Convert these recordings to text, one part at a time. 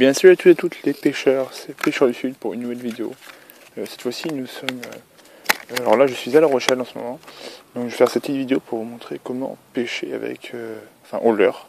bien, salut à tous et toutes les pêcheurs, c'est Pêcheurs du Sud pour une nouvelle vidéo. Cette fois-ci, nous sommes... alors là, je suis à La Rochelle en ce moment. Donc je vais faire cette petite vidéo pour vous montrer comment pêcher avec... au leurre.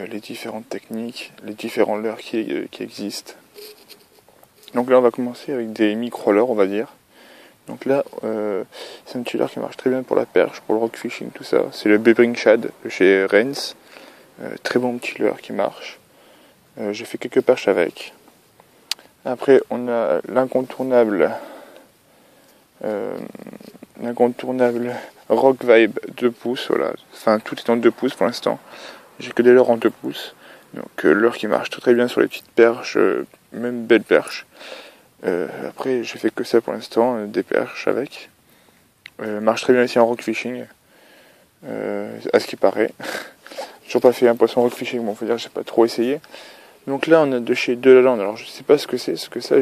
Les différentes techniques, les différents leurres qui existent. Donc là, on va commencer avec des micro-leurres, on va dire. Donc là, c'est un petit leurre qui marche très bien pour la perche, pour le rock fishing, tout ça. C'est le Bebring Shad de chez Rennes. Très bon petit leurre qui marche. J'ai fait quelques perches avec. Après, on a l'incontournable Rock Vibe 2 pouces. Voilà. Enfin, tout est en 2 pouces pour l'instant. J'ai que des leurres en 2 pouces. Donc, leurre qui marche très très bien sur les petites perches, même belles perches. Après, j'ai fait que ça pour l'instant, des perches avec. Marche très bien ici en rock fishing, à ce qui paraît. J'ai toujours pas fait un poisson rock fishing, bon, faut dire que j'ai pas trop essayé. Donc là, on a de chez Delaland. Alors, je sais pas ce que c'est, ça,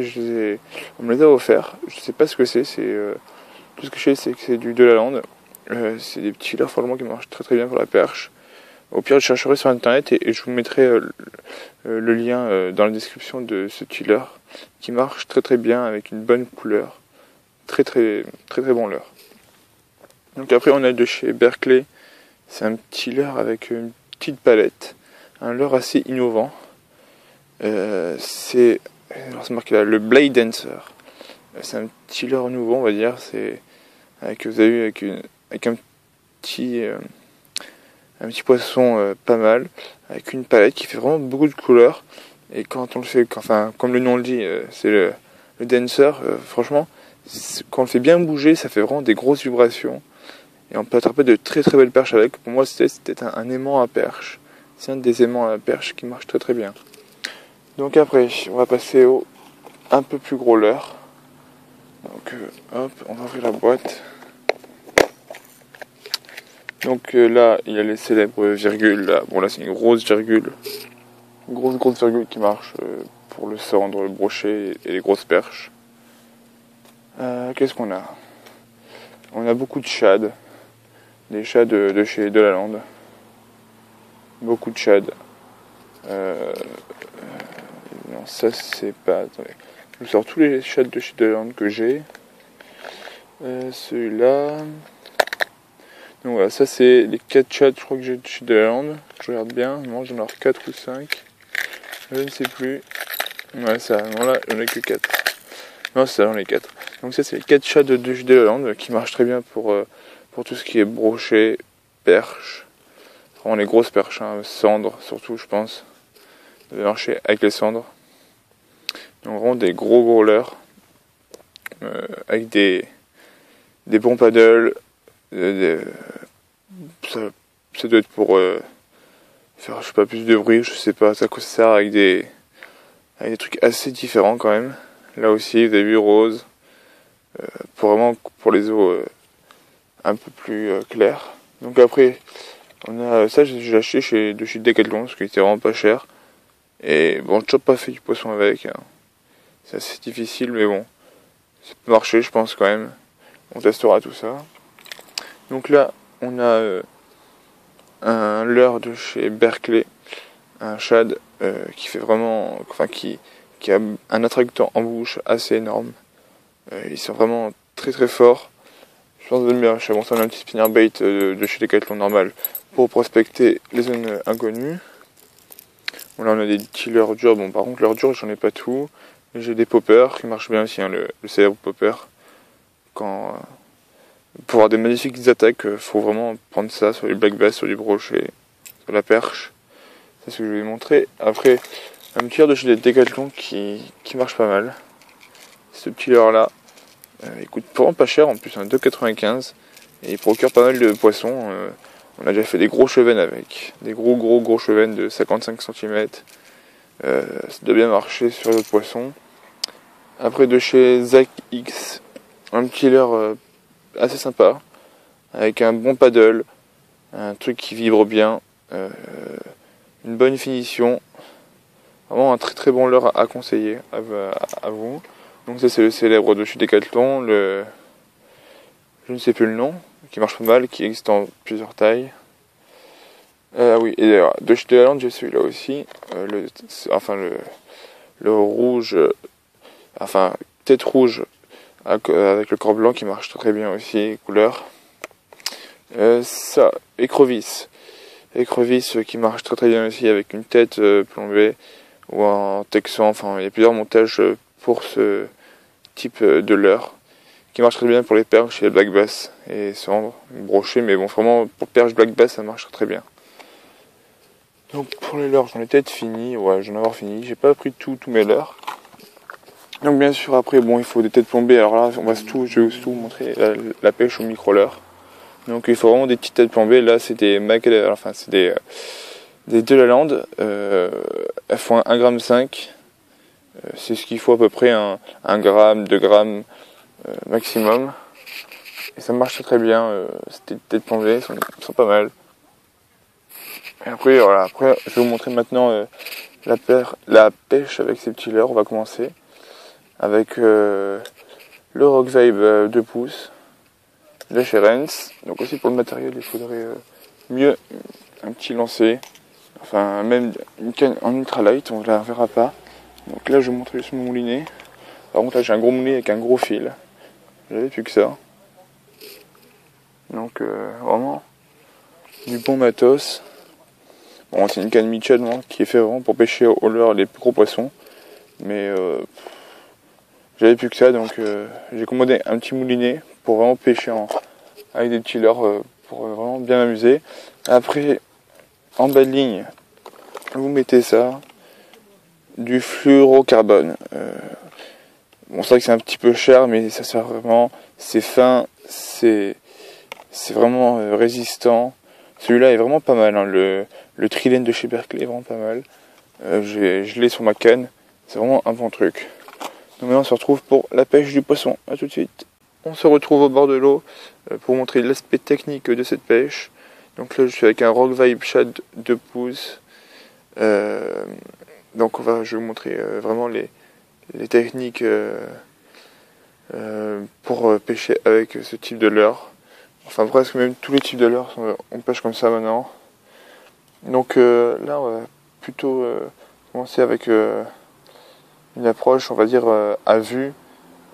on me les a offert. Je sais pas ce que c'est. Tout ce que je sais, c'est que c'est du Delaland. C'est des petits leurres, franchement, qui marchent très très bien pour la perche. Au pire, je chercherai sur internet et je vous mettrai le lien dans la description de ce petit leurre qui marche très très bien avec une bonne couleur. Très très très très bon leurre. Donc après, on a de chez Berkeley. C'est un petit leurre avec une petite palette. Un leurre assez innovant. C'est marqué là, le Blade Dancer. C'est un petit leurre nouveau, on va dire. C'est vous avez vu avec un petit poisson pas mal, avec une palette qui fait vraiment beaucoup de couleurs. Et quand on le fait, comme le nom le dit, c'est le dancer. Franchement, quand on le fait bien bouger, ça fait vraiment des grosses vibrations. Et on peut attraper de très très belles perches avec. Pour moi, c'était un aimant à perche. C'est un des aimants à perche qui marche très très bien. Donc après, on va passer au un peu plus gros leurre. Donc hop, on va ouvrir la boîte. Donc là, il y a les célèbres virgules. Là, bon là, c'est une grosse virgule, une grosse virgule qui marche pour le cendre, le brochet et les grosses perches. Qu'est-ce qu'on a? On a beaucoup de shad, des shads de chez Delaland. Beaucoup de shad. Non, ça c'est pas. Attendez. Je vous sors tous les shads de chez Delaland que j'ai. Celui-là. Donc voilà, ça c'est les 4 shads, je crois que j'ai de chez Delaland. Je regarde bien. Non, j'en ai 4 ou 5. Je ne sais plus. Ouais, ça. Non, là, j'en ai que 4. Non, c'est ça, j'en ai 4. Donc ça c'est les 4 shads de chez Delaland qui marchent très bien pour tout ce qui est brochet, perche. Vraiment les grosses perches, hein, cendres surtout, je pense. De marcher avec les cendres. Donc vraiment des gros leurres. Avec des bons paddles. Ça doit être pour faire, je sais pas, plus de bruit, je sais pas à quoi ça sert, avec des trucs assez différents quand même. Là aussi, vous avez vu rose. Pour les eaux un peu plus claires. Donc après, on a ça, j'ai acheté de chez Decathlon, parce qu'il était vraiment pas cher. Et bon, j'ai toujours pas fait du poisson avec. Hein. C'est assez difficile, mais bon, ça peut marcher, je pense quand même. On testera tout ça. Donc là, on a un leurre de chez Berkeley, un shad qui fait vraiment, qui a un attractant en bouche assez énorme. Ils sont vraiment très très forts. Je pense que bien, je vais monter un petit spinnerbait de chez Decathlon normal pour prospecter les zones inconnues. Bon, là on a des petits leurres durs. Bon, par contre, leurres durs, j'en ai pas tout. J'ai des poppers qui marchent bien aussi, hein, le célèbre popper. Pour avoir des magnifiques attaques, faut vraiment prendre ça sur les black bass, sur du brochet, sur la perche. C'est ce que je vais vous montrer. Après, un petit leurre de chez Decathlon qui marche pas mal. Ce petit leurre là, il coûte vraiment pas cher en plus, hein, 2,95 et il procure pas mal de poissons. On a déjà fait des gros chevennes avec, des gros chevennes de 55 cm. Ça doit bien marcher sur les autres poissons. Après, de chez Zach X, un petit leurre assez sympa, avec un bon paddle, un truc qui vibre bien, une bonne finition, vraiment un très très bon leurre à conseiller à vous. Donc ça c'est le célèbre de chez Decathlon, je ne sais plus le nom, qui marche pas mal, qui existe en plusieurs tailles. Oui, et d'ailleurs, de chez Delaland, j'ai celui-là aussi. Le rouge, tête rouge avec le corps blanc qui marche très bien aussi, couleur. Écrevisse. Écrevisse qui marche très bien aussi avec une tête plombée ou en texan. Enfin, il y a plusieurs montages pour ce type de leurre qui marche très bien pour les perches et les black bass et cendres brochées. Mais bon, vraiment, pour perches black bass, ça marche très bien. Donc pour les leurres, j'en ai peut-être fini. Ouais, j'en ai avoir fini. J'ai pas pris tous mes leurres. Donc bien sûr, après, bon, il faut des têtes plombées. Alors là, je vais tout montrer la pêche au micro-leurre. Donc il faut vraiment des petites têtes plombées. Là, c'est des des Delaland. Elles font 1,5 g. C'est ce qu'il faut à peu près, 1 gramme, 2 grammes maximum. Et ça marche très bien. Ces têtes plombées sont pas mal. Et après, voilà, je vais vous montrer maintenant la pêche avec ces petits leurres. On va commencer avec le Rock Vibe 2 pouces. La Sherens. Donc aussi pour le matériel, il faudrait mieux un petit lancer. Enfin, même une canne en ultralight, on ne la verra pas. Donc là, je vais vous montrer juste mon moulinet. Par contre, là, j'ai un gros moulinet avec un gros fil. J'avais plus que ça. Donc, vraiment, du bon matos. Bon, c'est une canne Mitchell qui est fait vraiment pour pêcher au leurre les plus gros poissons. Mais j'avais plus que ça, donc j'ai commandé un petit moulinet pour vraiment pêcher avec des petits leurres pour vraiment bien m'amuser. Après, en bas de ligne, vous mettez ça, du fluorocarbone. Bon, c'est vrai que c'est un petit peu cher, mais ça sert vraiment, c'est fin, c'est vraiment résistant. Celui-là est vraiment pas mal, hein. Le Trilène de chez Berkeley est vraiment pas mal. Je l'ai sur ma canne, c'est vraiment un bon truc. Donc maintenant on se retrouve pour la pêche du poisson. A tout de suite. On se retrouve au bord de l'eau pour montrer l'aspect technique de cette pêche. Donc là je suis avec un Rock Vibe Shad 2 pouces. Donc je vais vous montrer vraiment les techniques pour pêcher avec ce type de leurre. Enfin presque même tous les types de leurre on pêche comme ça maintenant. Donc là on va plutôt commencer avec une approche on va dire à vue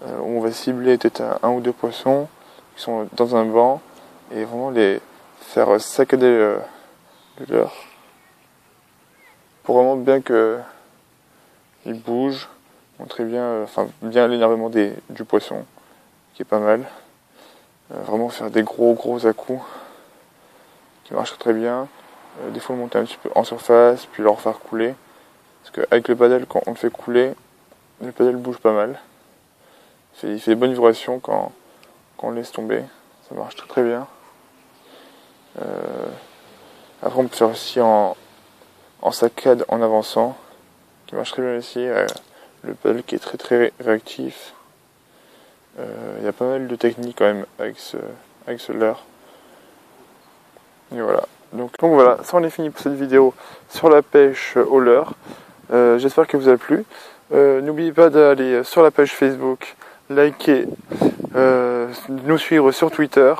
où on va cibler peut-être un ou deux poissons qui sont dans un banc et vraiment les faire saccader le leurre pour vraiment bien que il bouge, montrer bien bien l'énervement du poisson qui est pas mal. Vraiment faire des gros à-coups qui marchent très bien. Des fois le monter un petit peu en surface puis le refaire couler parce qu'avec le paddle quand on le fait couler le paddle bouge pas mal. Il fait des bonnes vibrations quand on le laisse tomber. Ça marche très bien. Après on peut faire aussi en saccade en avançant qui marche très bien aussi. Le paddle qui est très réactif. Il y a pas mal de techniques quand même avec ce leurre. Et voilà. Donc voilà, ça on est fini pour cette vidéo sur la pêche au leurre. J'espère que vous a plu. N'oubliez pas d'aller sur la page Facebook, liker, nous suivre sur Twitter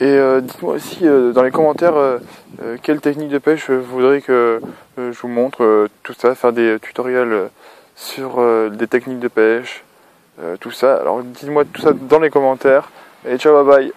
et dites-moi aussi dans les commentaires quelle technique de pêche vous voudrez que je vous montre, tout ça, faire des tutoriels sur des techniques de pêche, tout ça. Alors dites-moi tout ça dans les commentaires et ciao, bye bye.